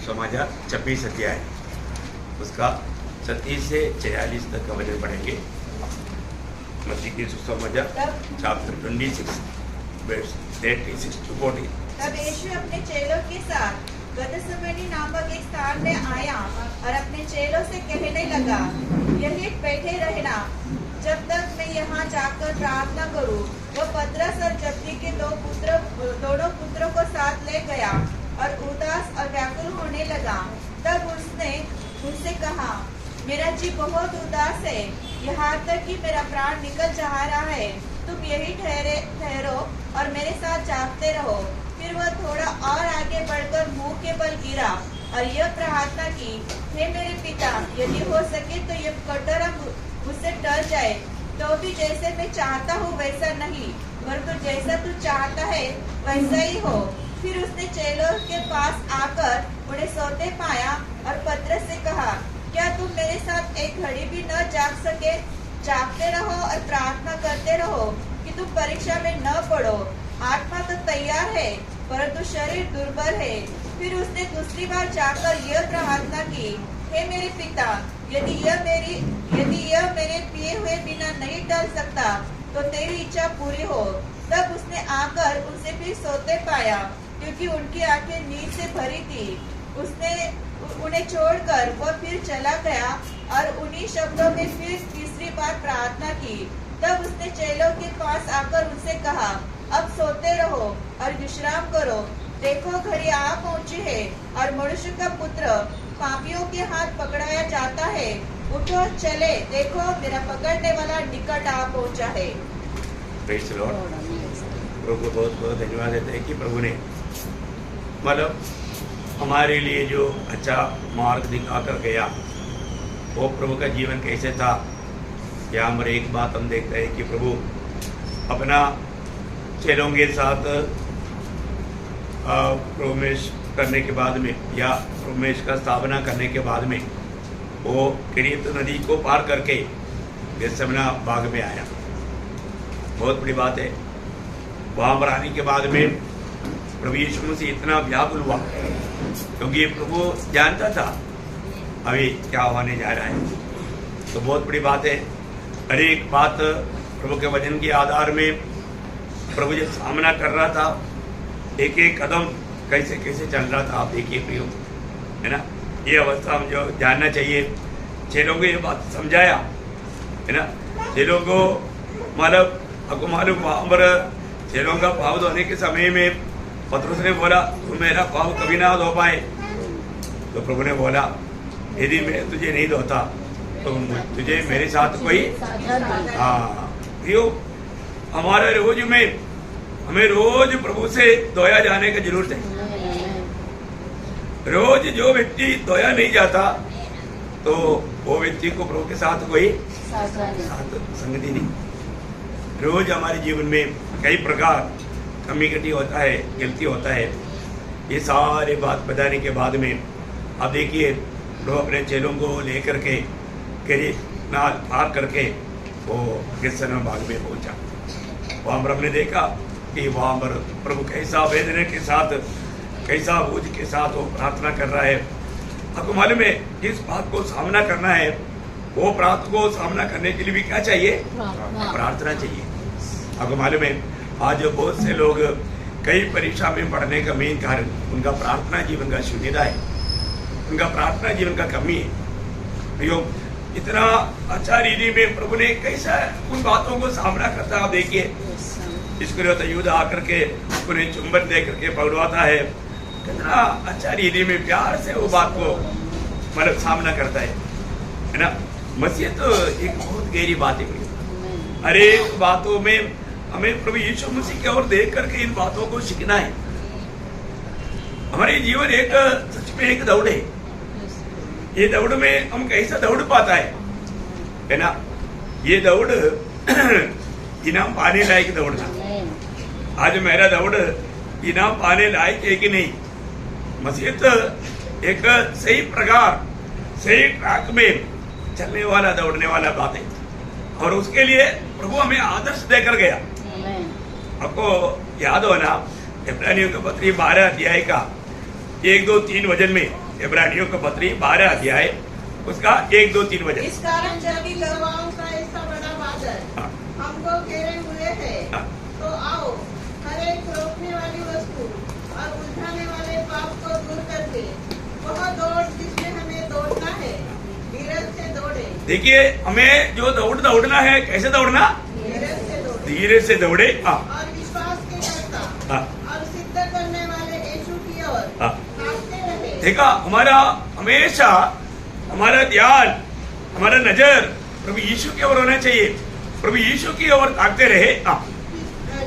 सुसमाचार 26 अध्याय उसका 36 से 46 तक का वचन पढ़ेंगे। मत्ती की सुसमाचार चैप्टर 26 वर्स 36 to 40। तब यीशु अपने चेलों के साथ गदसमनी नामक एक स्थान में आया और अपने चेलों से कहने लगा, यहीं बैठे रहना जब तक मैं यहाँ जाकर प्रार्थना करूँ। वो पतरस और जब्दी के दोनों पुत्रों को साथ ले गया और उदास और व्याकुल होने लगा। तब उसने उनसे कहा, मेरा जी बहुत उदास है, यहाँ तक कि मेरा प्राण निकल जा रहा है। तुम यही ठहरो और मेरे साथ जागते रहो। फिर वह थोड़ा और आगे बढ़कर मुंह के बल गिरा और यह प्रार्थना की, हे मेरे पिता, यदि हो सके तो यह कटोरा मुझसे टल जाए, तो भी जैसे मैं चाहता हूँ वैसा नहीं, परंतु जैसा तू चाहता है वैसा ही हो। फिर उसने चेलों के पास आकर उन्हें सोते पाया और पतरस से कहा, क्या तुम मेरे साथ एक घड़ी भी न जाग सके? जागते रहो और प्रार्थना करते रहो कि तुम परीक्षा में न पड़ो। आत्मा तो तैयार है परंतु शरीर दुर्बल है। फिर उसने दूसरी बार जाकर यह प्रार्थना की, हे मेरे पिता, यदि यह मेरे पिए हुए बिना नहीं टल सकता तो तेरी इच्छा पूरी हो। तब उसने आकर उनसे फिर सोते पाया, क्योंकि उनकी आंखें नींद से भरी थी। उसने उन्हें छोड़कर वह फिर चला गया और उन्हीं शब्दों में फिर तीसरी बार प्रार्थना की। तब उसने चेलों के पास आकर उनसे कहा, अब सोते रहो और विश्राम करो। देखो घड़ी आ पहुंची है और मनुष्य का पुत्र पापियों के हाथ पकड़ाया जाता है। उठो चले, देखो मेरा पकड़ने वाला निकट आ पहुंचा है। Praise the Lord. प्रभु को बहुत बहुत धन्यवाद देते हैं कि प्रभु ने मतलब हमारे लिए जो अच्छा मार्ग दिखा कर गया, वो प्रभु का जीवन कैसे था। यहाँ पर एक बात हम देखते हैं कि प्रभु अपना चेलों के साथ प्रवेश करने के बाद में या प्रवेश का स्थापना करने के बाद में वो किरीत नदी को पार करके गेत्सेमनी बाग में आया। बहुत बड़ी बात है। वहाँ पर आने के बाद में प्रभु यीशु मसीह इतना व्याकुल हुआ, क्योंकि प्रभु जानता था अभी क्या होने जा रहा है। तो बहुत बड़ी बात है। हर एक बात प्रभु के वचन के आधार में प्रभु जब सामना कर रहा था, एक एक कदम कैसे कैसे चल रहा था, आप देखिए प्रियो, है ना। ये अवस्था हम जो जानना चाहिए। चेलों को ये बात समझाया, है ना। चेलों को मतलब आपको मालूम, वहाँ पर चेलों का पाँव धोने के समय में पतरस ने बोला, तुम मेरा पाँव कभी ना धो पाए। तो प्रभु ने बोला, यदि मैं तुझे नहीं धोता तो तुझे मेरे साथ कोई हमारे रोज में हमें रोज प्रभु से धोया जाने की जरूरत है। रोज जो व्यक्ति धोया नहीं जाता तो वो व्यक्ति को प्रभु के साथ कोई संगति नहीं। रोज हमारे जीवन में कई प्रकार कमी कटी होता है, गलती होता है। ये सारे बात बताने के बाद में अब देखिए प्रभु अपने चेलों को लेकर के किरीत नाल पार करके वो गेत्सेमनी बाग में पहुंचा। वहाँ पर हमने देखा कि वहाँ पर प्रभु कैसा वेदना के साथ, कैसा बोझ के साथ वो प्रार्थना कर रहा है। आपको मालूम है जिस बात को सामना करना है, वो प्रार्थना को सामना करने के लिए भी क्या चाहिए? प्रार्थना चाहिए। आपको मालूम है आज बहुत से लोग कई परीक्षा में पढ़ने का मेन कारण उनका प्रार्थना जीवन का शून्यता है, उनका प्रार्थना जीवन का कमी है। इतना अच्छा रीति में प्रभु ने कैसा उन बातों को सामना करता। आप देखिए इसको युद्ध आकर के उन्हें चुंबन दे करके पकड़वाता है। कितना अच्छा रीति में प्यार से वो बात को मतलब सामना करता है ना। मसीह तो एक बहुत गहरी बात है। हर एक बातों में हमें प्रभु यीशु मसीह की ओर देख करके इन बातों को सीखना है। हमारे जीवन एक सच में एक दौड़ है। ये दौड़ में हम कैसा दौड़ पाता है ना। ये दौड़ इनाम पाने लायक दौड़ था। आज मेरा दौड़ इनाम पाने लायक है कि नहीं? मसीह तो एक सही प्रकार सही ट्रैक में चलने वाला दौड़ने वाला बात है, और उसके लिए प्रभु हमें आदर्श देकर गया। आपको याद हो ना, इब्रानियों के पत्री 12 अध्याय का 1, 2, 3 वचन में इब्रानियों का पत्री 12 अध्याय उसका 1, 2, 3 वचन। इस कारण जबकि गवाहों का ऐसा बड़ा बादल हाँ। हमको घेरे हुए है, हाँ। तो आओ हर एक रोकने वाली वस्तु और उलझाने वाले पाप को दूर करके वह दौड़ जिसमें हमें दौड़ना है, धीरज से दौड़े। देखिए, हमें जो दौड़ना है, कैसे दौड़ना? धीरज से दौड़े धीरे से दौड़े। हाँ। और विश्वास के करता हाँ। और सिद्ध करने वाले यीशु की ओर हाँ। ताकते रहे। देखा, हमारा हमेशा हमारा ध्यान, हमारा नजर प्रभु यीशु की ओर होना चाहिए। प्रभु यीशु की ओर ताकते रहे। हाँ।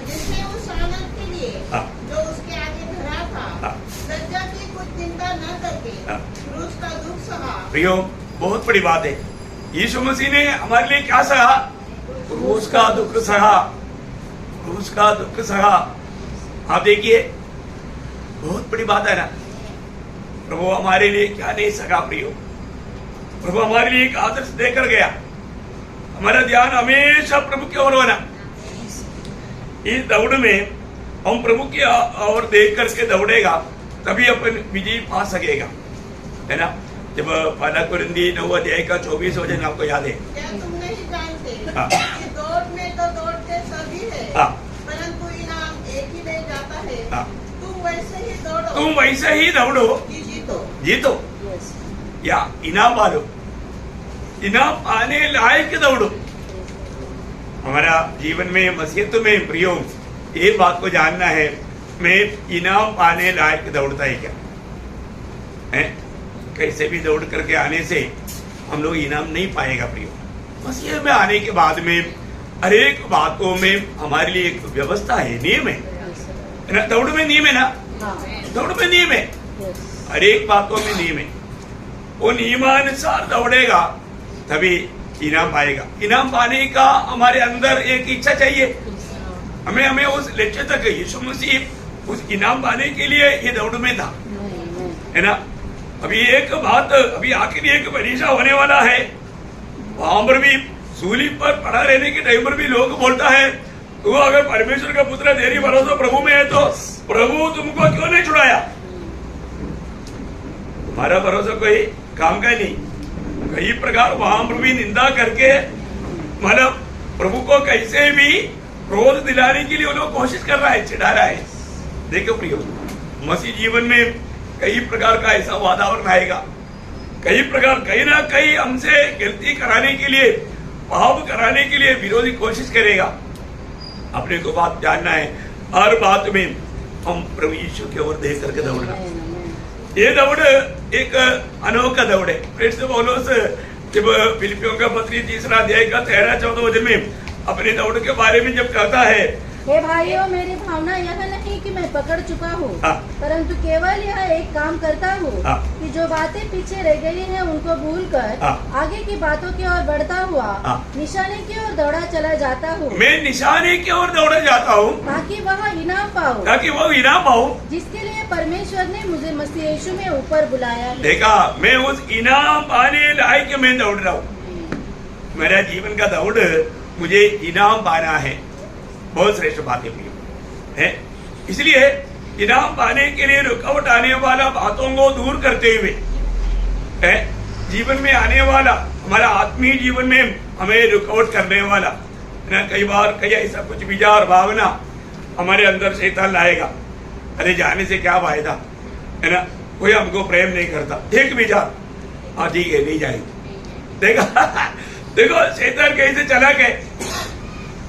जिसने उस आनंद के लिए हाँ। जो उसके आगे धरा था, हाँ। लज्जा की कुछ चिंता न करके हाँ। क्रूस का दुख सहा। प्रियो, बहुत बड़ी बात है। यीशु मसीह ने हमारे लिए क्या सहा? क्रूस का दुख सहा। क्रूस का दुख सहा। आप देखिए, बहुत बड़ी बात है ना। प्रभु हमारे लिए क्या नहीं सका प्रियो। प्रभु हमारे लिए एक आदर्श देकर गया। हमारा ध्यान हमेशा प्रभु की ओर होना। इस दौड़ में हम प्रभु की ओर देख करके दौड़ेगा, तभी अपन विजय पा सकेगा, है ना। जब पहला कुरिन्थी 9 अध्याय का 24 वचन आपको याद है? क्या तुम नहीं जानते हाँ। कि दौड़ में तो दौड़ते सभी है, हाँ। परंतु इनाम एक ही ले जाता है। हाँ। तुम वैसे ही दौड़ो तुम वैसे ही दौड़ो कि जीतो। जीतो, या इनाम पालो। इनाम पाने लायक दौड़ो। हमारा जीवन में, मसीहत में प्रियो, ये बात को जानना है, मैं इनाम पाने लायक दौड़ता है क्या है? कैसे भी दौड़ करके आने से हम लोग इनाम नहीं पाएगा प्रियो। मसीह में आने के बाद में हर एक बातों में हमारे लिए एक व्यवस्था है, नियम है ना। दौड़ में नियम है ना, दौड़ में नियम है, हर एक बातों में नियम है। वो नियमानुसार दौड़ेगा तभी इनाम पाएगा। इनाम पाने का हमारे अंदर एक इच्छा चाहिए। हमें उस लक्ष्य तक, यीशु मसीह उस इनाम पाने के लिए ये दौड़ में था, है ना। अभी एक बात, अभी आखिर एक परीक्षा होने वाला है। वहां पर भी सूली पर पड़ा रहने के टाइम पर भी लोग बोलता है, तू अगर परमेश्वर का पुत्र तेरी भरोसा प्रभु में है तो प्रभु तुमको क्यों नहीं छुड़ाया? हमारा भरोसा कोई काम का नहीं। कई प्रकार वहां पर भी निंदा करके, मतलब प्रभु को कैसे भी क्रोध दिलाने के लिए वो लोग कोशिश कर रहा है, चिढ़ा रहा है। देखो प्रियो, मसीह जीवन में कई प्रकार का ऐसा वातावरण आएगा, कई प्रकार, कहीं ना कहीं हमसे गलती कराने के लिए, पाप कराने के लिए विरोधी कोशिश करेगा। अपने को बात जानना है, हर बात में हम प्रभु यीशु की ओर देख करके दौड़ना। ये दौड़ एक अनोखा दौड़ है। प्रेरित पौलुस जब फिलिपियों का पत्री 3 अध्याय का 13-14 वचन में अपने दौड़ के बारे में जब कहता है, हे भाइयों, मेरी भावना यह नहीं कि मैं पकड़ चुका हूँ, हाँ। परंतु केवल यह एक काम करता हूँ, हाँ। कि जो बातें पीछे रह गई हैं उनको भूलकर हाँ। आगे की बातों की ओर बढ़ता हुआ हाँ। निशाने की ओर दौड़ा चला जाता हूँ, मैं निशाने की ओर दौड़ा जाता हूँ ताकि वह इनाम पाऊँ ताकि वो इनाम पाऊँ जिसके लिए परमेश्वर ने मुझे मसीह यीशु में ऊपर बुलाया है। देखा, मैं उस इनाम पाने लायक मैं दौड़ रहा हूँ। मेरा जीवन का दौड़, मुझे इनाम पाना है। बहुत श्रेष्ठ बात है। इसलिए इनाम पाने के लिए रुकावट आने वाला बातों को दूर करते हुए, है जीवन में आने वाला, हमारा आत्मीय जीवन में हमें रुकावट करने वाला, है ना। कई बार कई ऐसा कुछ विचार भावना हमारे अंदर शैतान लाएगा, अरे जाने से क्या फायदा, है ना। कोई हमको प्रेम नहीं करता, एक विचार, हाँ ठीक है नहीं जाएंगे। देखो शैतान कैसे चला गए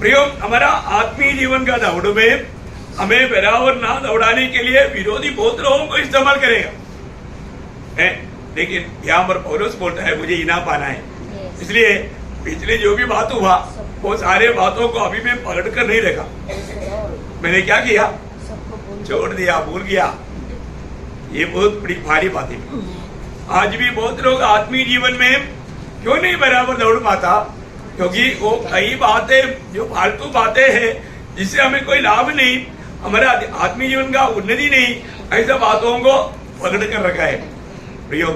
प्रियो। हमारा आत्मीय जीवन का दौड़ में हमें बराबर ना दौड़ाने के लिए विरोधी बहुत लोगों को इस्तेमाल करेगा, है। लेकिन यहाँ पर पौलुस बोलता है मुझे इनाम पाना है। इसलिए पिछले जो भी बात हुआ वो सारे बातों को अभी मैं पकड़ कर नहीं रखा। मैंने क्या किया? छोड़ दिया, भूल गया। ये बहुत बड़ी भारी बात है। आज भी बहुत लोग आत्मीय जीवन में क्यों नहीं बराबर दौड़ पाता? क्योंकि वो कई बातें जो फालतू बातें हैं जिससे हमें कोई लाभ नहीं, हमारा आत्मीय जीवन का उन्नति नहीं, ऐसा बातों को पकड़ कर रखा है। प्रियो,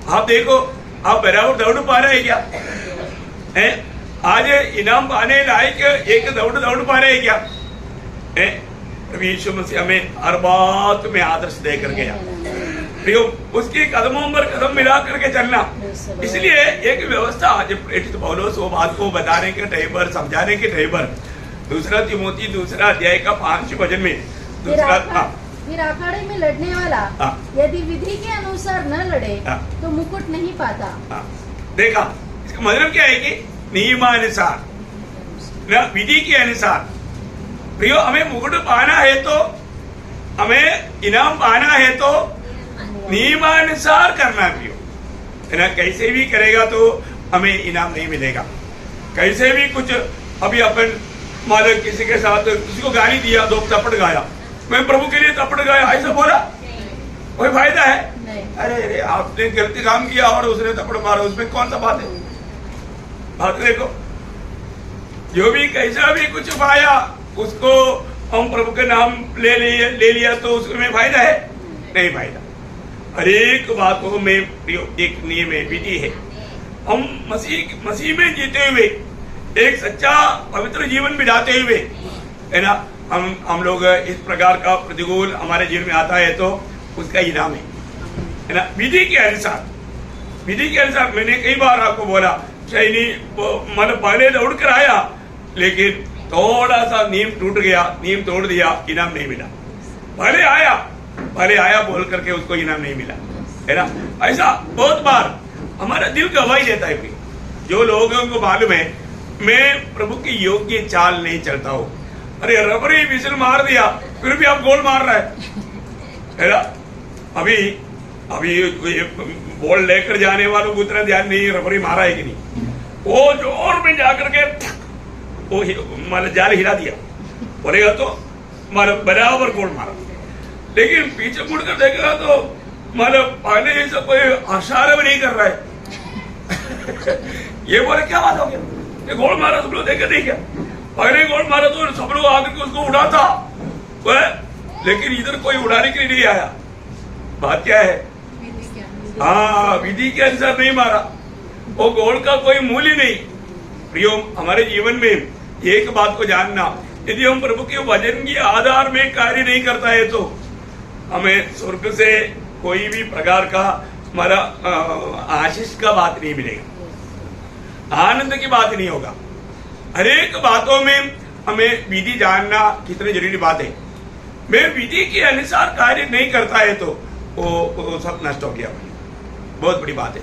आप देखो, आप बराबर दौड़ पा रहे हैं क्या? है आज इनाम पाने लायक एक दौड़ पा रहे हैं क्या? है प्रभु यीशु मसीह हमें हर बात में आदर्श देकर गया। प्रियो उसके कदमों पर कदम मिला करके चलना। इसलिए एक व्यवस्था जब प्रेरित पौलुस वो बात को बताने के टाइम पर, समझाने के टाइम पर, दूसरा तिमोथी दूसरा अध्याय का 5 वचन में दूसरा फिर अखाड़े में लड़ने वाला यदि विधि के अनुसार न लड़े तो मुकुट नहीं पाता। देखा, इसका मतलब क्या है कि नियमानुसार, विधि के अनुसार। प्रियो हमें मुकुट पाना है तो, हमें इनाम पाना है तो नियमानुसार करना प्रियो, है ना। कैसे भी करेगा तो हमें इनाम नहीं मिलेगा। कैसे भी कुछ, अभी अपन मान लो किसी के साथ किसी को गाली दिया, 2 थप्पड़ गाया, मैं प्रभु के लिए थप्पड़ गाया, ऐसा बोला कोई फायदा है? अरे अरे आपने गलती काम किया और उसने थप्पड़ मारा, उसमें कौन सा बात है? बात देखो, जो भी कैसा भी कुछ पाया उसको हम प्रभु के नाम ले लिया तो उसमें फायदा है? नहीं फायदा। हर एक बातों में एक नियम है, विधि है। हम मसीह में जीते हुए एक सच्चा पवित्र जीवन बिताते हुए, है ना, हम लोग इस प्रकार का प्रतिकूल हमारे जीवन में आता है तो उसका इनाम है ना, विधि के अनुसार। विधि के अनुसार मैंने कई बार आपको बोला, शैनी मतलब पहले दौड़ कर आया लेकिन थोड़ा सा नियम टूट गया, नियम तोड़ दिया, इनाम नहीं मिला। पहले आया बोल करके उसको इनाम नहीं मिला, है ना। ऐसा बहुत बार हमारा दिल गवाही देता है। जो लोगों को मालूम है मैं प्रभु की योग्य चाल नहीं चलता हूँ, अरे रबरी विसल मार दिया फिर भी आप गोल मार रहा है ना। अभी बॉल लेकर जाने वालों को उतना ध्यान नहीं, रबरी मारा है कि नहीं। वो जोर में जाकर के वो मतलब जाल हिला दिया, बोलेगा तो मतलब बराबर गोल मारा। लेकिन पीछे मुड़कर देखेगा तो मतलब पहले जैसा कोई आशार भी नहीं कर रहा है। ये बोले क्या बात हो गया, ये गोल मारा, सब लोग देखे नहीं क्या? पहले गोल मारा तो सब लोग आकर के उसको उड़ाता, लेकिन इधर कोई उड़ाने के लिए नहीं आया। बात क्या है? हाँ, विधि के अनुसार नहीं मारा, वो गोल का कोई मूल्य नहीं। प्रियो, हमारे जीवन में एक बात को जानना, यदि हम प्रभु के वचन के आधार में कार्य नहीं करता है तो हमें स्वर्ग से कोई भी प्रकार का हमारा आशीष का बात नहीं मिलेगा, आनंद की बात नहीं होगा। हर एक बातों में हमें विधि जानना कितनी जरूरी बात है। मैं विधि के अनुसार कार्य नहीं करता है तो वो सब नष्ट हो गया, बहुत बड़ी बात है।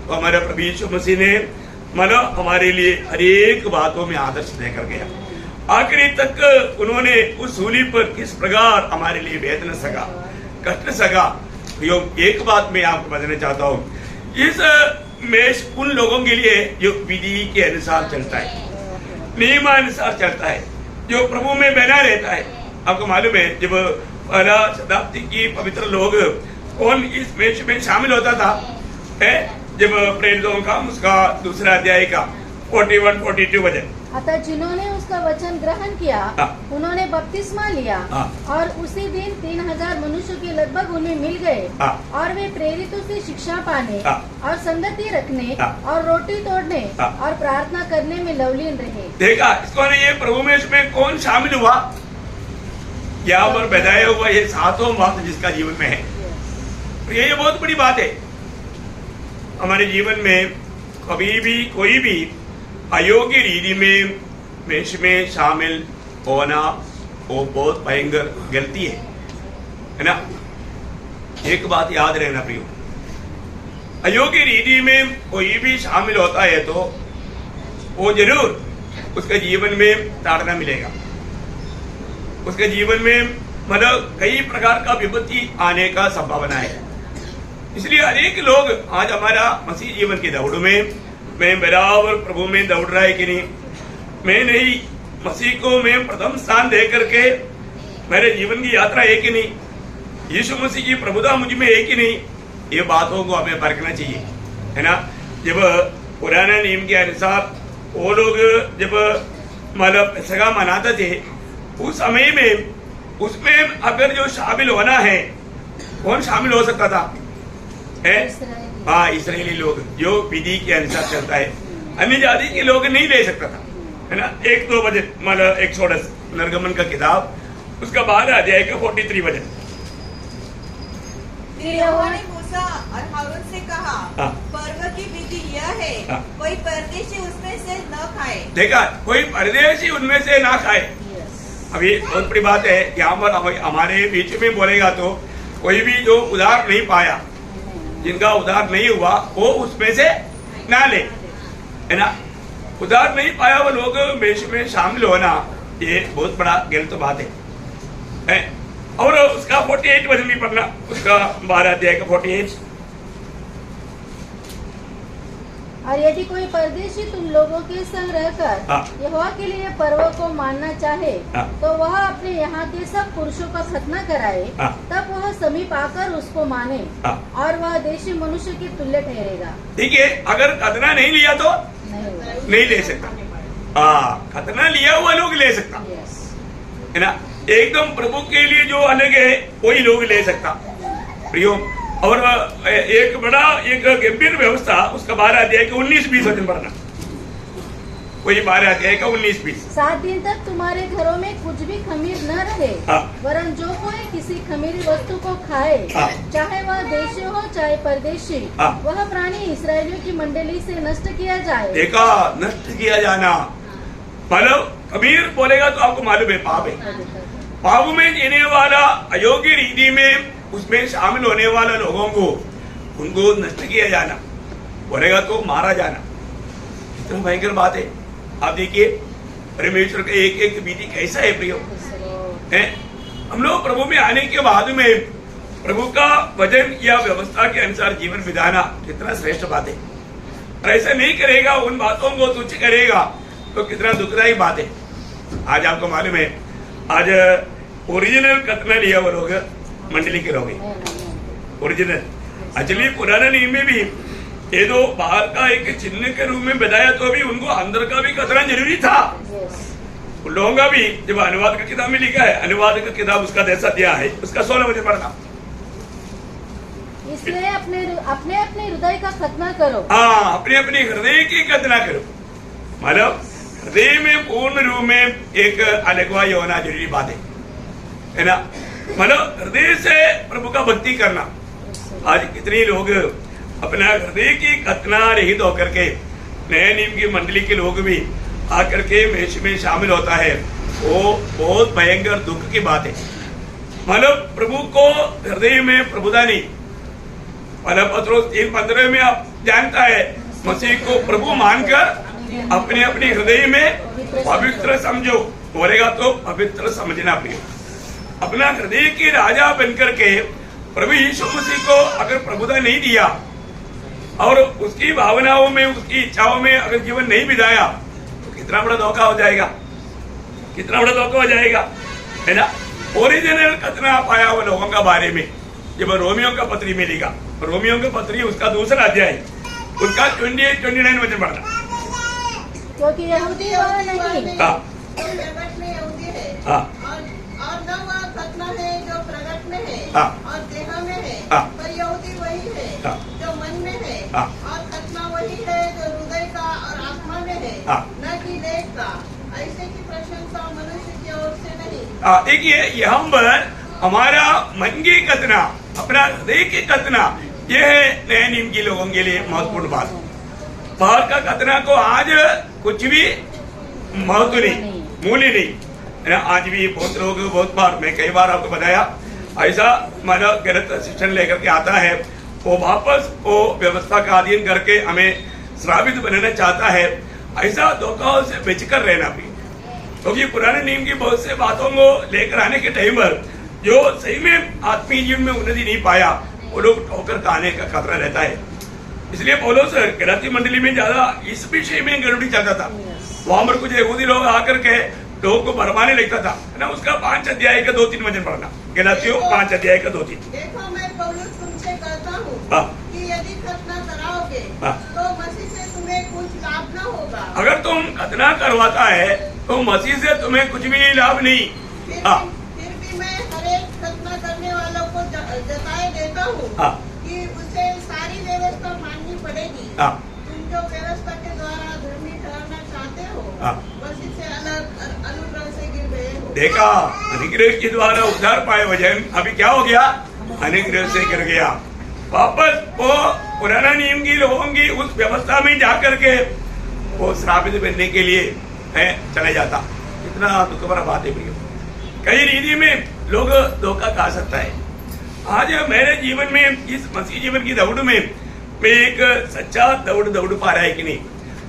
तो हमारे प्रभु यीशु मसीह ने मतलब हमारे लिए हर एक बातों में आदर्श देकर गया, आखिरी तक उन्होंने उस सूली पर किस प्रकार हमारे लिए वेदना सगा, कष्ट सगा। एक बात मैं आपको बताना चाहता हूँ, इस मेष उन लोगों के लिए जो विधि के अनुसार चलता है, नियमानुसार चलता है, जो प्रभु में बना रहता है। आपको मालूम है जब पहला शताब्दी की पवित्र लोग कौन इस मेष में शामिल होता था, है जब प्रेरितों का उसका दूसरा अध्याय का 41-42 वचन। अतः जिन्होंने उसका वचन ग्रहण किया उन्होंने बपतिस्मा लिया और उसी दिन 3000 मनुष्यों के लगभग उन्हें मिल गए और वे प्रेरितों से शिक्षा पाने और संगति रखने और रोटी तोड़ने और प्रार्थना करने में लवलीन रहे। देखा, इसको ये प्रभु में इसमें कौन शामिल हुआ? यहाँ पर बताया हुआ ये 7वां बात जिसका जीवन में है। ये बहुत बड़ी बात है। हमारे जीवन में कभी भी कोई भी अयोग्य रीति में मेष में शामिल होना वो बहुत भयंकर गलती है ना। एक बात याद रहना प्रियो, अयोग्य रीति में कोई भी शामिल होता है तो वो जरूर उसके जीवन में ताड़ना मिलेगा, उसके जीवन में मतलब कई प्रकार का विपत्ति आने का संभावना है। इसलिए अनेक लोग आज हमारा मसीह जीवन की दौड़ में, मैं बराबर प्रभु में दौड़ रहा है कि नहीं, मैं नहीं मसीह को मैं प्रथम स्थान दे करके मेरे जीवन की यात्रा है कि नहीं, यीशु मसीह की प्रभुता मुझ में है कि नहीं, ये बातों को हमें परखना चाहिए, है ना। जब पुराने नियम के अनुसार वो लोग जब मतलब सगा मनाते थे उस समय में उसमें अगर जो शामिल होना है, कौन शामिल हो सकता था? हाँ, इस्राएली लोग, जो विधि के अनुसार चलता है। अन्य जाति के लोग नहीं ले सकता था, है ना। 1-2 वचन मतलब एक्सोडस निर्गमन का किताब उसका 12 अध्याय का 43 वचन। यहोवा ने मूसा और हारून से कहा, हाँ। पर्व की विधि यह है, हाँ। कोई परदेशी उसमें से न खाए। देखा, कोई परदेशी उनमें से ना खाए। अभी बहुत बड़ी बात है, यहाँ पर हमारे बीच में बोलेगा तो कोई भी जो उधार नहीं पाया, जिनका उधार नहीं हुआ, वो उसमें से ना ले, है ना। उधार नहीं पाया वो लोग मेष में शामिल होना, ये बहुत बड़ा गलत बात है। और उसका 48 वचन भी पढ़ना, उसका 12 अध्याय का 48। और यदि कोई परदेशी तुम लोगों के संग रहकर हाँ। यहोवा के लिए पर्व को मानना चाहे, हाँ। तो वह अपने यहाँ के सब पुरुषों का खतना कराए, हाँ। तब वह समीप आकर उसको माने, हाँ। और वह देशी मनुष्य के तुल्य ठहरेगा। ठीक है, अगर खतना नहीं लिया तो नहीं ले सकता। खतना लिया हुआ लोग ले सकता, है ना। एकदम प्रभु के लिए जो अलग है वही लोग ले सकता, प्रियो। और एक बड़ा एक गंभीर व्यवस्था, उसका 12 अध्याय का 19-20 वचन पढ़ना, वही 12 अध्याय का 19-20। 7 दिन तक तुम्हारे घरों में कुछ भी खमीर न रहे, हाँ। वरन जो कोई किसी खमीरी वस्तु को खाए, हाँ। चाहे वह देशी हो चाहे परदेशी, हाँ। वह प्राणी इसराइलियों की मंडली से नष्ट किया जाए। देखा, नष्ट किया जाना मतलब कबीर बोलेगा तो आपको मालूम है पाप है। पाप में जीने वाला, अयोग्य रीति में उसमें शामिल होने वाला लोगों को, उनको नष्ट किया जाना, बोलेगा तो मारा जाना। इतना भयंकर बात है। आप देखिए परमेश्वर का एक एक विधि कैसा है, प्रियो है। हम लोग प्रभु में आने के बाद में प्रभु का वचन या व्यवस्था के अनुसार जीवन बिताना कितना श्रेष्ठ बात है। और ऐसा नहीं करेगा, उन बातों को तुच्छ करेगा तो कितना दुखदायी बात है। आज आपको मालूम है, आज ओरिजिनल खतना लिया वो लोग मंडली के लोग, ओरिजिनल। एक्चुअली पुराने नियम में भी ये तो बाहर का एक चिन्ह के रूप में बताया, तो भी उनको अंदर का भी खतना जरूरी था। उन लोगों का भी जब अनुवाद का किताब में लिखा है, अनुवाद का किताब उसका जैसा दिया है, उसका 16 वचन पढ़ना। इसलिए अपने अपने हृदय का खतना करो। हाँ, अपने अपने हृदय की खतना करो, मतलब हृदय में पूर्ण रूप में एक अलगवाई होना जरूरी बात है ना। मतलब हृदय से प्रभु का भक्ति करना। आज कितने लोग अपना हृदय की खतना रहित होकर के, नए नियम की मंडली के लोग भी आकर के मेष में शामिल होता है, वो बहुत भयंकर दुख की बात है। मतलब प्रभु को हृदय में प्रभुता नहीं। मतलब पत्रोस 3:15 में आप जानता है, मसीह को प्रभु मानकर अपने अपने हृदय में पवित्र समझो, बोलेगा तो पवित्र समझना प्रिय। अपना हृदय के राजा बनकर के प्रभु यीशु मसीह को अगर प्रभुता नहीं दिया और उसकी भावनाओं में, उसकी इच्छाओं में अगर जीवन नहीं बिताया, तो कितना बड़ा धोखा हो जाएगा, कितना बड़ा धोखा हो जाएगा, है ना। ओरिजिनल खतना पाया हुआ लोगों का बारे में जब रोमियो का पत्री मिलेगा, रोमियो का पत्री उसका 2रा अध्याय, उसका 28-29 वचन पढ़ना। क्योंकि यहूदी वह नहीं, हाँ। जो प्रगट में यहूदी है, हाँ। और न वह खतना है जो प्रगट में है, हाँ। और देह में है, हाँ। पर यहूदी वही है हाँ। जो मन में है, हाँ। और खतना वही है जो हृदय का और आत्मा में है, हाँ। न कि देह का। ऐसे की प्रशंसा मनुष्य की ओर से नहीं। देखिए, यहाँ पर हमारा मन की खतना, अपना हृदय की खतना, ये है नए नियम के लोगों के लिए महत्वपूर्ण बात। बाहर का खतना को आज कुछ भी महत्व नहीं, मूल्य नहीं, है ना। आज भी बहुत लोग, बहुत बार, मैं कई बार आपको बताया, ऐसा माना गलत शिक्षण लेकर के आता है, वो वापस वो व्यवस्था का अधीन करके हमें श्रावित बनाना चाहता है। ऐसा धोखा से बचकर रहना भी, क्योंकि पुराने नियम की बहुत से बातों को लेकर आने के टाइम पर जो सही में आत्मीय जीवन में उन्नति नहीं पाया, वो लोग ठोकर खाने का खतरा रहता है। इसलिए पौलुस गलाती मंडली में ज्यादा इस विषय में गड़बड़ी चलता था। वहां पर कुछ यहूदी लोग आकर के लोगों को भरमाने लगता था, है ना। उसका 5 अध्याय का 2-3 वचन पढ़ना, गलातियों 5 अध्याय का 2-3। देखो, मैं पौलुस तुमसे कहता हूँ हाँ। कि यदि खतना कराओगे, हाँ। तो मसीह से तुम्हें कुछ लाभ न होगा। अगर तुम खतना करवाता है तो मसीह से तुम्हें कुछ भी लाभ नहीं। हाँ। फिर भी मैं हरेक खतना करने वालों को जताए देता हूँ हाँ। कि उसे सारी व्यवस्था माननी पड़ेगी। हाँ। तुम जो व्यवस्था के द्वारा धर्मी ठहरना चाहते हो, हाँ। मसीह से अलग अनुग्रह से गिर गए हो। देखा, अनुग्रह के द्वारा उद्धार पाए वजन अभी क्या हो गया, अनुग्रह से गिर गया। वापस वो पुराना नियम की लोगों की उस व्यवस्था में जाकर के वो श्रापित बनने के लिए चले जाता। इतना दुख भरा बात है प्रियो। कई रीति में लोग धोखा खा सकता है। आज मेरे जीवन में, इस मसीह जीवन की दौड़ में मैं एक सच्चा दौड़ पा रहा है कि नहीं।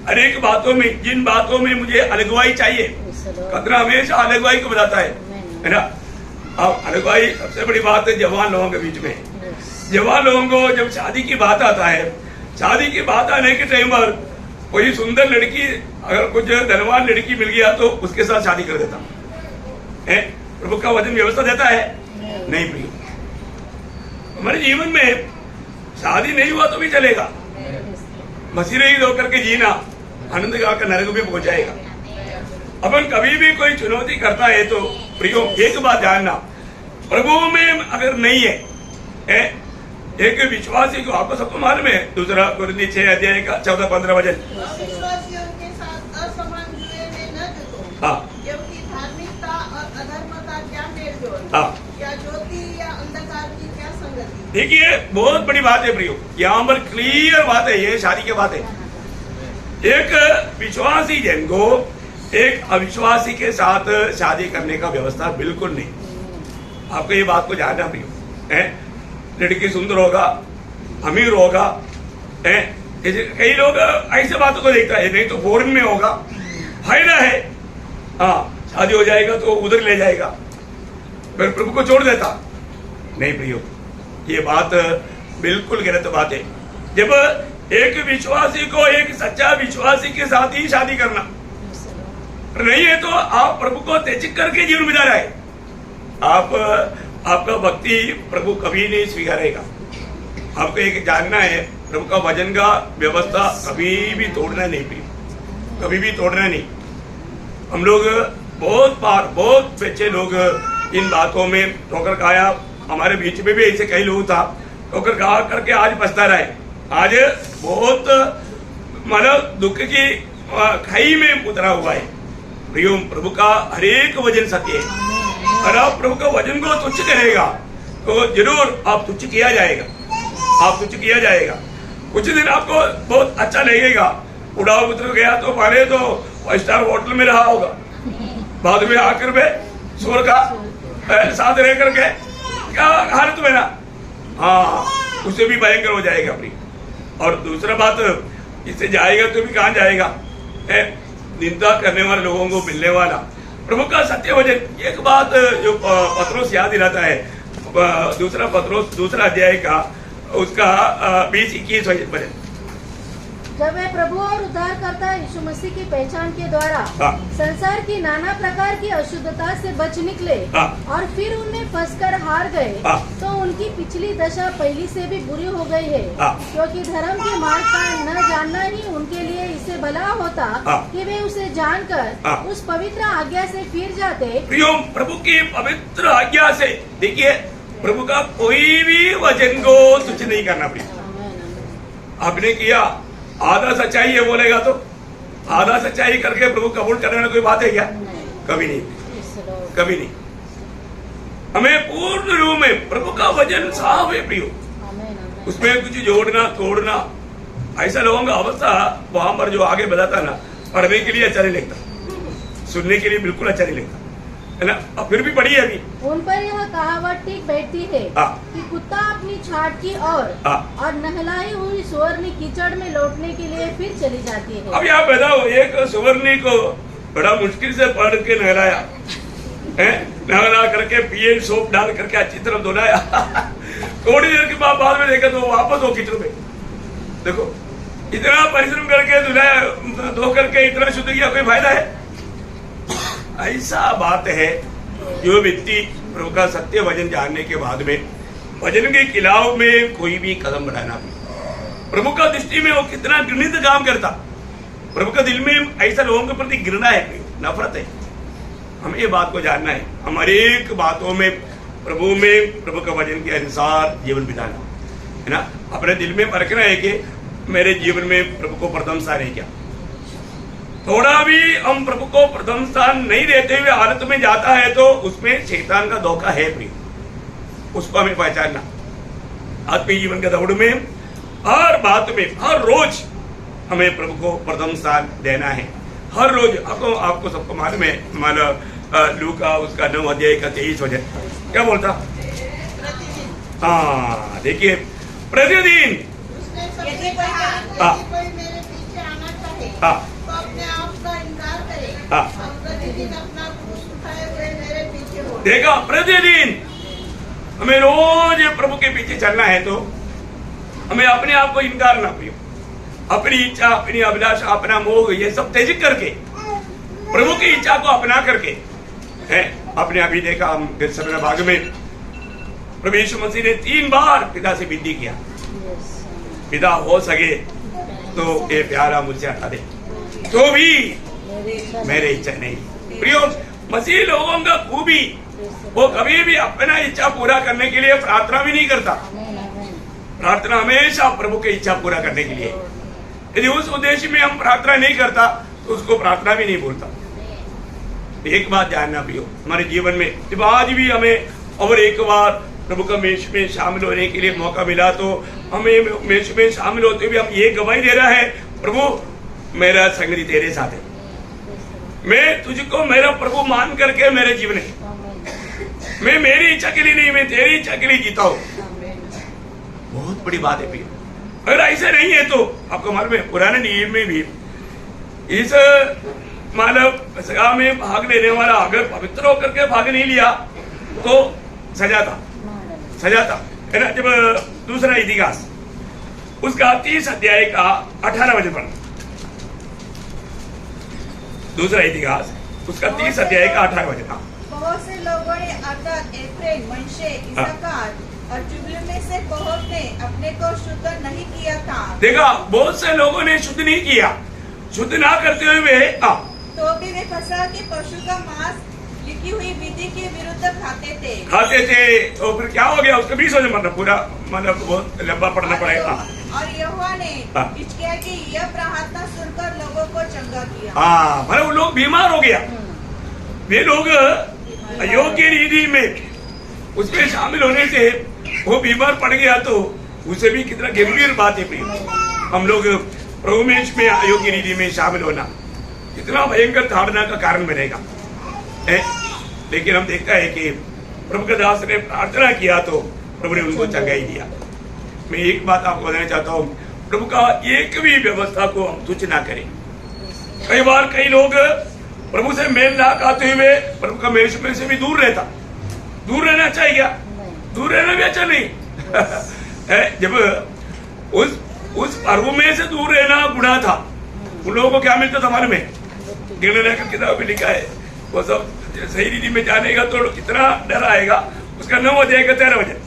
हर एक बातों में, जिन बातों में मुझे अलगवाई चाहिए, खतरा हमेशा अलगवाई को बताता है ना। अब अलगवाई सबसे बड़ी बात है जवान लोगों के बीच में। जवान लोगों को जब शादी की बात आता है, शादी की बात आने के टाइम पर कोई सुंदर लड़की, अगर कुछ धनवान लड़की मिल गया तो उसके साथ शादी कर देता है। प्रभु का वचन व्यवस्था देता है नहीं प्रिय। हमारे जीवन में शादी नहीं हुआ तो भी चलेगा, मसीह रहित होकर के जीना आनंद गाकर नरक में पहुंचाएगा। अपन कभी भी कोई चुनौती करता है तो प्रियो एक बात जानना, प्रभु में अगर नहीं है, एक विश्वासी को, आपको सबको मालूम है, दूसरा कुरिन्थी 6 अध्याय का 14-15 वचन। अविश्वासियों के साथ असमान जुए में न जुटो, हाँ क्योंकि धार्मिकता और अधर्मता क्या मेलजोल, हाँ, या ज्योति या अंधकार की क्या संगति। देखिए बहुत बड़ी बात है प्रियो, यहाँ पर क्लियर बात है, ये शादी की बात है। एक विश्वासी जन को एक अविश्वासी के साथ शादी करने का व्यवस्था बिल्कुल नहीं। आपको ये बात को जानना प्रियो है। लड़की सुंदर होगा, अमीर होगा, कई लोग ऐसे बातों को देखता है, नहीं तो फॉरेन में होगा, फायदा है, हाँ शादी हो जाएगा तो उधर ले जाएगा, फिर प्रभु को छोड़ देता। नहीं प्रियो, ये बात बिल्कुल गलत बात है। जब एक विश्वासी को एक सच्चा विश्वासी के साथ ही शादी करना नहीं है तो आप प्रभु को त्याग करके जीवन बिता रहे आप, आपका भक्ति प्रभु कभी नहीं स्वीकारेगा। आपको एक जानना है, प्रभु का वचन का व्यवस्था कभी भी तोड़ना नहीं प्रिय, कभी भी तोड़ना नहीं। हम लोग बहुत बार, बहुत बच्चे लोग इन बातों में ठोकर खाया। हमारे बीच में भी ऐसे कई लोग था, ठोकर खा करके आज पछता रहा है। आज बहुत मतलब दुख की खाई में उतरा हुआ है। प्रियो, प्रभु का हर एक वचन सत्य है। अगर आप प्रभु का वचन को तुच्छ करेगा तो जरूर आप तुच्छ किया जाएगा, आप तुच्छ किया जाएगा। कुछ दिन आपको बहुत अच्छा लगेगा, उड़ाव पुत्र गया तो पहले तो 5 स्टार होटल में रहा होगा, बाद में आकर में स्वर का साथ रह करके क्या हालत में ना, हाँ उससे भी भयंकर हो जाएगा अपनी। और दूसरा बात, इससे जाएगा तो भी कहाँ जाएगा, निंदा करने वाले लोगों को मिलने वाला प्रभु का सत्य वचन। एक बात जो पत्रोस याद दिलाता है, दूसरा पत्रोस दूसरा अध्याय का उसका 20-21 वचन। जब वे प्रभु और उद्धारकर्ता यीशु मसीह की पहचान के द्वारा संसार की नाना प्रकार की अशुद्धता से बच निकले और फिर उनमें फंसकर हार गए, तो उनकी पिछली दशा पहली से भी बुरी हो गई है। क्योंकि धर्म के मार्ग का न जानना ही उनके लिए इससे भला होता कि वे उसे जानकर उस पवित्र आज्ञा से फिर जाते। प्रियो, प्रभु की पवित्र आज्ञा से, देखिए प्रभु का कोई भी वचन को तुच्छ नहीं करना। प्रियो, आपने किया आधा सच्चाई है बोलेगा तो आधा सच्चाई करके प्रभु कबूल करने में कोई बात है क्या? कभी नहीं, कभी नहीं। हमें पूर्ण रूप में प्रभु का वचन साफ है प्रियो, उसमें कुछ जोड़ना तोड़ना, ऐसा लोगों का अवस्था वहां पर जो आगे बताता ना, पढ़ने के लिए अच्छा नहीं लगता, सुनने के लिए बिल्कुल अच्छा नहीं लगता है ना। अब फिर भी पढ़िए अभी, उन पर यह कहावत ठीक बैठती है कि कुत्ता अपनी छाट की और नहलाई हुई सुअरनी कीचड़ में लौटने के लिए फिर चली जाती है। अब यहाँ पैदा हो, एक सुअरनी को बड़ा मुश्किल से पढ़ के नहलाया है, नहला करके पिए सोप डाल करके अच्छी तरह धुलाया थोड़ी देर के बाद में देखा तो वापस हो कीचड़ में। देखो इतना परिश्रम करके धुलाया, धो करके इतना शुद्ध किया, कोई फायदा है? ऐसा बात है जो व्यक्ति प्रभु का सत्य वचन जानने के बाद में वचन के खिलाफ में कोई भी कदम बढ़ाना, प्रभु का दृष्टि में वो कितना घृणित काम करता। प्रभु का दिल में ऐसा लोगों के प्रति घृणा है, नफरत है। हमें ये बात को जानना है, हमारे एक बातों में प्रभु का वचन के अनुसार जीवन बिताना है ना। अपने दिल में परखना है कि मेरे जीवन में प्रभु को प्रथम स्थान है क्या। थोड़ा भी हम प्रभु को प्रथम स्थान नहीं देते हुए हालत में जाता है तो उसमें शैतान का धोखा है प्रिय, उसको हमें पहचानना। आत्मीय जीवन के दौड़ में हर बात में हर रोज हमें प्रभु को प्रथम स्थान देना है। हर रोज आपको सबको मालूम है, लूका उसका 9 अध्याय का 23 वचन क्या बोलता? हाँ देखिए, प्रतिदिन यदि कोई मेरे पीछे आना चाहे तो अपने आप का इनकार करे और प्रतिदिन अपना क्रूस उठाए हुए मेरे पीछे हो। देखा, प्रतिदिन हमें रोज प्रभु के पीछे चलना है तो हमें अपने आप को इनकार ना करिए, अपनी इच्छा, अपनी अभिलाषा, अपना मोह, ये सब त्यज करके प्रभु की इच्छा को अपना करके है। आपने अभी देखा, हम गेत्सेमने बाग में प्रभु यीशु मसीह ने 3 बार पिता से विनती किया, पिता हो सके तो ये प्यारा मुझसे हटा दे, तो भी मेरे इच्छा नहीं। प्रियो, मसीह लोगों का खूबी, वो कभी भी अपना इच्छा पूरा करने के लिए प्रार्थना भी नहीं करता। प्रार्थना हमेशा प्रभु की इच्छा पूरा करने के लिए। यदि उस उद्देश्य में हम प्रार्थना नहीं करता तो उसको प्रार्थना भी नहीं बोलता। एक बात जानना प्रियो, हमारे जीवन में जब आज भी हमें और एक बार प्रभु का मेष में शामिल होने के लिए मौका मिला तो हमें मेष में शामिल होते हुए हम ये गवाही दे रहा है, प्रभु मेरा संगति तेरे साथ है, मैं तुझको मेरा प्रभु मान करके मेरे जीवन है, मैं मेरी इच्छा के लिए नहीं, मैं तेरी इच्छा के लिए जीता हूं। बहुत बड़ी बात है प्रियो। अगर ऐसे नहीं है तो आपको मालूम है, पुराने नियम में भी इस मानव सगा में भाग लेने वाला अगर पवित्र होकर के भाग नहीं लिया तो सजा था है ना। जब दूसरा इतिहास उसका 30 अध्याय का 18 वचन पढ़ना, दूसरा इतिहास उसका 30 अध्याय का 18 वचन। बहुत से लोगों ने अर्थात एफ्रेम, मनश्शे, इस्साकार और जुबलून में से बहुत ने अपने को शुद्ध नहीं किया था। देखा, बहुत से लोगों ने शुद्ध नहीं किया, शुद्ध ना करते हुए तो भी वे फसह के पशु का मांस लिखी हुई विधि के विरुद्ध खाते थे। तो फिर क्या हो गया? उसका 20 वचन पढ़ना, पूरा मतलब बहुत लंबा पढ़ना पड़ेगा। और यहोवा ने हिजकिय्याह की यह प्रार्थना सुनकर लोगों को चंगा किया। हाँ, मतलब वो लोग बीमार हो गया, वे लोग अयोग्य रीति में उसमें शामिल होने से वो बीमार पड़ गया, तो उसे भी कितना गंभीर बात है। हम लोग प्रभु में अयोग्य रीति में शामिल होना कितना भयंकर धारणा का कारण बनेगा है। लेकिन हम देखता है कि प्रभु के दास ने प्रार्थना किया तो प्रभु ने उनको चंगाई दिया। मैं एक बात आपको बताना चाहता हूँ, प्रभु का एक भी व्यवस्था को हम तुच्छ ना करें। कई बार कई लोग प्रभु से मेल ना खाते हुए प्रभु का मेष में से भी दूर रहता। दूर रहना चाहिए क्या? दूर रहना भी अच्छा नहीं है। जब उस पर्व में से दूर रहना गुनाह था, उन लोगों को क्या मिलता था मालूम है? गिरने का किताब में लिखा है, वो सब सही रीति में जानेगा तो कितना डर आएगा। उसका 9 अध्याय का 13 वचन।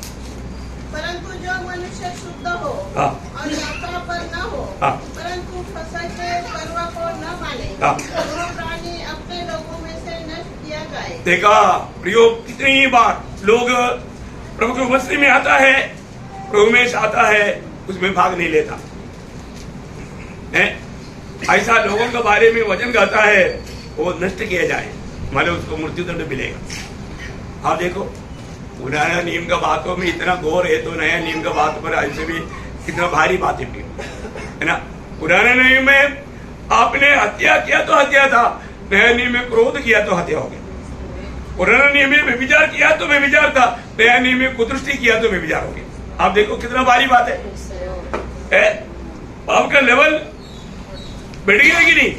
परंतु जो मनुष्य शुद्ध हो और यात्रा पर न हो, परंतु फसह के पर्व को न माने, वो प्राणी अपने लोगों में से नष्ट किया जाए। देखा प्रियो, कितनी बार लोग प्रभु की उपस्थिति में आता है, प्रभु में आता है, उसमें भाग नहीं लेता है। ऐसा लोगों के बारे में वचन कहता है वो नष्ट किया जाए, माने उसको मृत्यु दंड मिलेगा। आप देखो, पुराना नियम का बातों में इतना गौर है तो नया नियम का बात पर ऐसे भी कितना भारी बात है ना। पुराने नियम में आपने हत्या किया तो हत्या था, नया नियम में क्रोध किया तो हत्या हो गया। पुराना नियम में व्यभिचार किया तो व्यभिचार था, नया नियम में कुदृष्टि किया तो व्यभिचार हो गया। आप देखो कितना भारी बात है। पाप का लेवल बढ़ गया कि नहीं?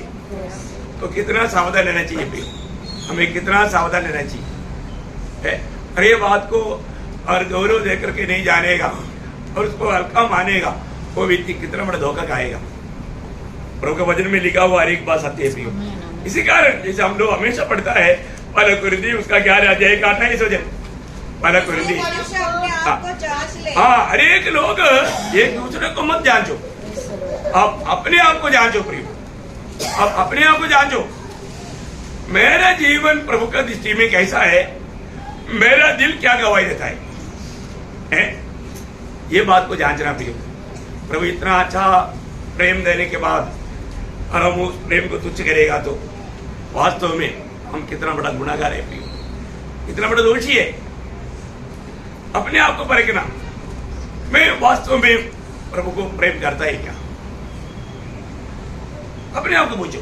तो कितना सावधान रहना चाहिए प्रिय, हमें कितना सावधान रहना चाहिए है। हर ये बात को और गौरव देकर के नहीं जानेगा और उसको हल्का मानेगा, वो व्यक्ति कितना बड़ा धोखा खाएगा। प्रभु के वचन में लिखा हुआ हर एक बात सत्य है प्रिय। इसी कारण जैसे हम लोग हमेशा पढ़ता है पहला कुरिन्थी उसका 11 अध्याय का 28 वचन, पहला कुरिन्थी। हाँ, हर एक लोग एक दूसरे को मत जांचो, आप अपने आप को जांचो प्रिय, आप अपने आप को जांचो। मेरा जीवन प्रभु का दृष्टि में कैसा है, मेरा दिल क्या गवाही देता है? ये बात को जांचना प्रिय। प्रभु इतना अच्छा प्रेम देने के बाद और हम उस प्रेम को तुच्छ करेगा तो वास्तव में हम कितना बड़ा गुनाहगार है प्रिय, कितना बड़ा दोषी है। अपने आप को परखना, मैं वास्तव में प्रभु को प्रेम करता है क्या? अपने आप को पूछो,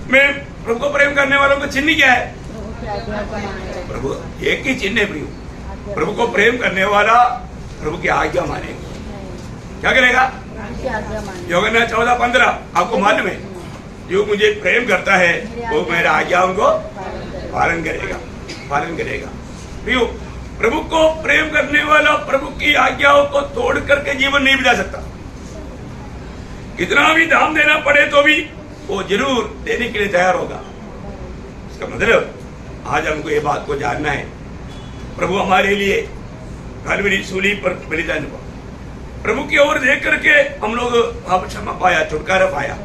मैं प्रभु को प्रेम करने वालों का चिन्ह क्या है? प्रभु की आज्ञा को माने। प्रभु एक ही चिन्ह है प्रियो, प्रभु को प्रेम करने वाला प्रभु की आज्ञा मानेगा। क्या करेगा? प्रभु की आज्ञा माने। यूहन्ना 14:15 आपको मालूम है, जो मुझे प्रेम करता है वो मेरा आज्ञाओं को पालन करेगा, पालन करेगा। प्रियो, प्रभु को प्रेम करने वाला प्रभु की आज्ञाओं को तोड़ करके जीवन नहीं बिता सकता। कितना भी दाम देना पड़े तो भी वो जरूर देने के लिए तैयार होगा। इसका मतलब आज हमको ये बात को जानना है, प्रभु हमारे लिए कलवरी सूली पर बलिदान हुआ। प्रभु की ओर देख करके हम लोग पाप क्षमा पाया, छुटकारा पाया।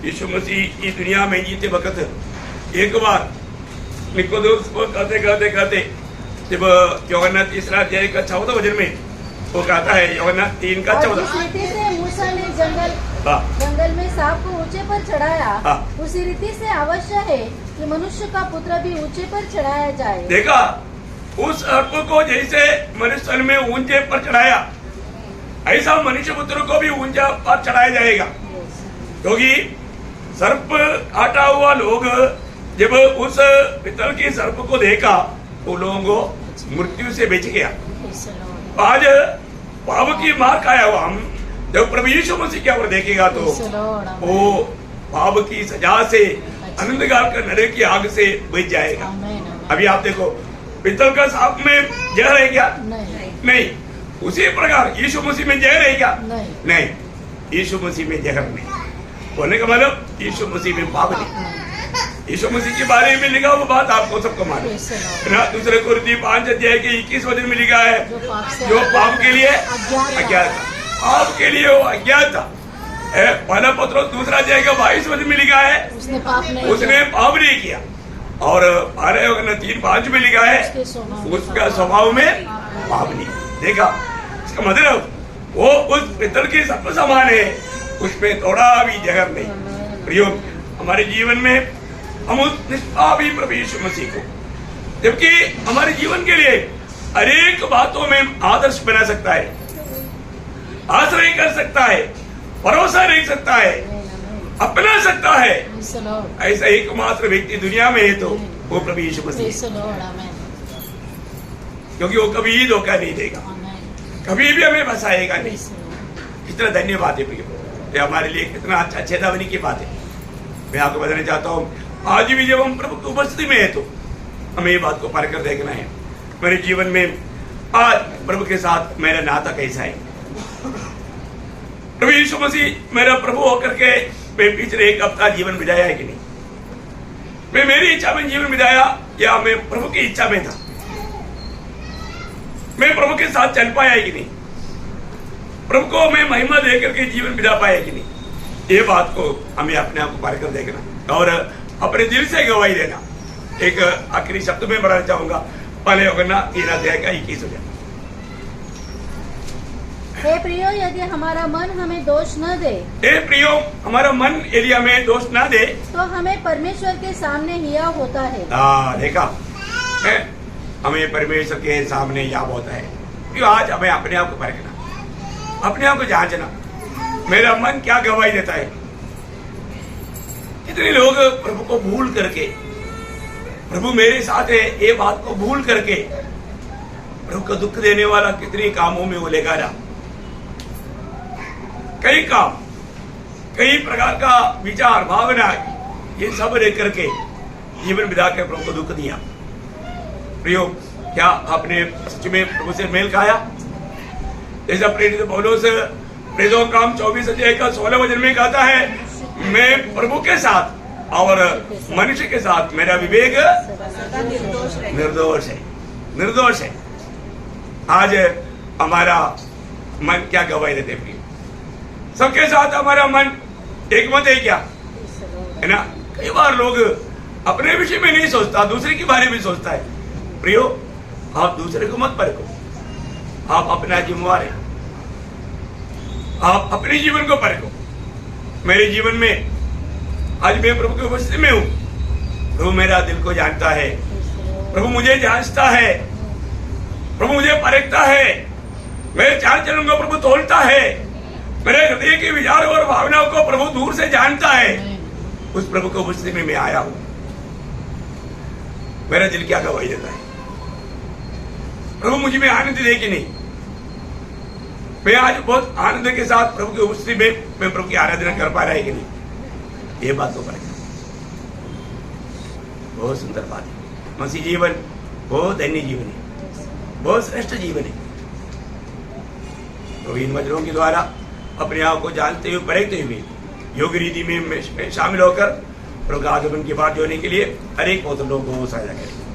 यीशु मसीह की दुनिया में जीते वक्त एक बार निकोदेमुस को कहते जब यूहन्ना 3 अध्याय का 14 वचन में वो कहता है, यूहन्ना 3 का 14। जिस रीति से मूसा ने जंगल में सांप को ऊंचे पर चढ़ाया, उसी रीति से आवश्यक है कि मनुष्य का पुत्र भी ऊंचे पर चढ़ाया जाए। देखा, उस सर्प को जैसे मनुष्य में ऊंचे पर चढ़ाया, ऐसा मनुष्य पुत्र को भी ऊंचा पर चढ़ाया जाएगा। क्योंकि सर्प काटा हुआ लोग जब उस पितल के सर्प को देखा, वो लोगों को मृत्यु से बच गया। आज पाप की मार खाया हुआ हम जब प्रभु यीशु मसीह के ओर देखेगा तो वो पाप की सजा से, अनंतकाल का नरक की आग से बच जाएगा। अभी आप देखो, पितल का सांप में जहर है क्या? नहीं। उसी प्रकार यीशु मसीह में जहर है क्या? नहीं। यीशु मसीह में जहर नहीं होने का मतलब यीशु मसीह में पाप नहीं। यीशु मसीह के बारे में लिखा वो बात आपको सबको मालूम है। दूसरे कुरिन्थियों 5 अध्याय के 21 वचन में लिखा है, जो पाप के लिए अज्ञात था, पाप के लिए वो अज्ञात था। पहला पत्रोस 2 अध्याय का 22 वचन में लिखा है, उसने पाप नहीं किया। और 3:5 में लिखा है, उसका स्वभाव में पाप नहीं। देखा, इसका मतलब वो उस पितल के सर्प समान है, उसमें थोड़ा भी जहर नहीं। प्रियो, हमारे जीवन में हम उस निष्पापी प्रभु यीशु मसीह को, जबकि हमारे जीवन के लिए अनेक बातों में आदर्श बना सकता है, आश्रय कर सकता है, भरोसा रख सकता है, अपना सकता है, ऐसा एकमात्र व्यक्ति दुनिया में है तो वो प्रभु यीशु मसीह, क्योंकि वो कभी धोखा नहीं देगा, कभी भी हमें फंसाएगा नहीं। कितना धन्यवाद है प्रियो, ये हमारे लिए कितना अच्छा चेतावनी की बात है। मैं आपको बताना चाहता हूँ, आज भी जब हम प्रभु की उपस्थिति में है तो हमें ये बात को परख कर देखना है, मेरे जीवन में आज प्रभु के साथ मेरा नाता कैसा है। प्रभु यीशु मसीह मेरा प्रभु होकर के मैं पिछले 1 हफ्ता जीवन बिताया है कि नहीं? मैं मेरी इच्छा में जीवन बिताया या मैं प्रभु की इच्छा में था? मैं प्रभु के साथ चल पाया है कि नहीं? प्रभु को मैं महिमा दे करके जीवन बिता पाया कि नहीं? ये बात को हमें अपने आप को परख कर देखना और अपने दिल से गवाही देना। एक आखिरी शब्द में बढ़ाना चाहूंगा, पहले यूहन्ना 3 अध्याय का 21 वचन। हे प्रियो, यदि हमारा मन हमें दोष न दे, हे प्रियो, हमारा मन यदि हमें दोष न दे तो हमें परमेश्वर के सामने हिया होता है। देखा, हमें परमेश्वर के सामने याब होता है। क्यों? आज हमें अपने आप को परखना, अपने आप को जांचना, मेरा मन क्या गवाही देता है। कितने लोग प्रभु को भूल करके, प्रभु मेरे साथ है ये बात को भूल करके प्रभु को दुख देने वाला कितने कामों में वो लेगा जा, कई काम, कई प्रकार का विचार, भावना, ये सब रह करके जीवन बिता के प्रभु को दुख दिया। प्रियो, क्या आपने सच में प्रभु से मेल खाया? जैसा प्रेरित पौलुस प्रेरितों का काम 24 अध्याय का 16 वचन में कहता है, मैं प्रभु के साथ और मनुष्य के साथ मेरा विवेक निर्दोष है, निर्दोष है। आज हमारा मन क्या गवाही देते प्रिय? सबके साथ हमारा मन एक मत है क्या? है ना? कई बार लोग अपने विषय में नहीं सोचता, दूसरे के बारे में सोचता है। प्रियो, आप दूसरे को मत परखो, आप अपना जिम्मेवार है, आप अपने जीवन को परखो। मेरे जीवन में आज मैं प्रभु की उपस्थिति में हूँ, प्रभु मेरा दिल को जानता है, प्रभु मुझे जांचता है, प्रभु मुझे परखता है, मेरे चार चरणों को प्रभु तोलता है, मेरे हृदय के विचारों और भावनाओं को प्रभु दूर से जानता है। उस प्रभु को उपस्थिति में मैं आया हूं। मेरा दिल क्या गवाही देता है, प्रभु मुझे में आनंद दे कि नहीं। मैं आज बहुत आनंद के साथ प्रभु की उपस्थिति में मैं प्रभु की आराधना कर पा रहा है कि नहीं, ये बात तो करें। बहुत सुंदर बात है। मसीह जीवन बहुत धन्य जीवन है, बहुत श्रेष्ठ जीवन है। तो इन वचनों के द्वारा अपने आप को जानते हुए परखते हुए योग्य रीति में शामिल होकर प्रभु का आगमन की बात जोड़ने के लिए हर एक लोगों को सहायता करें।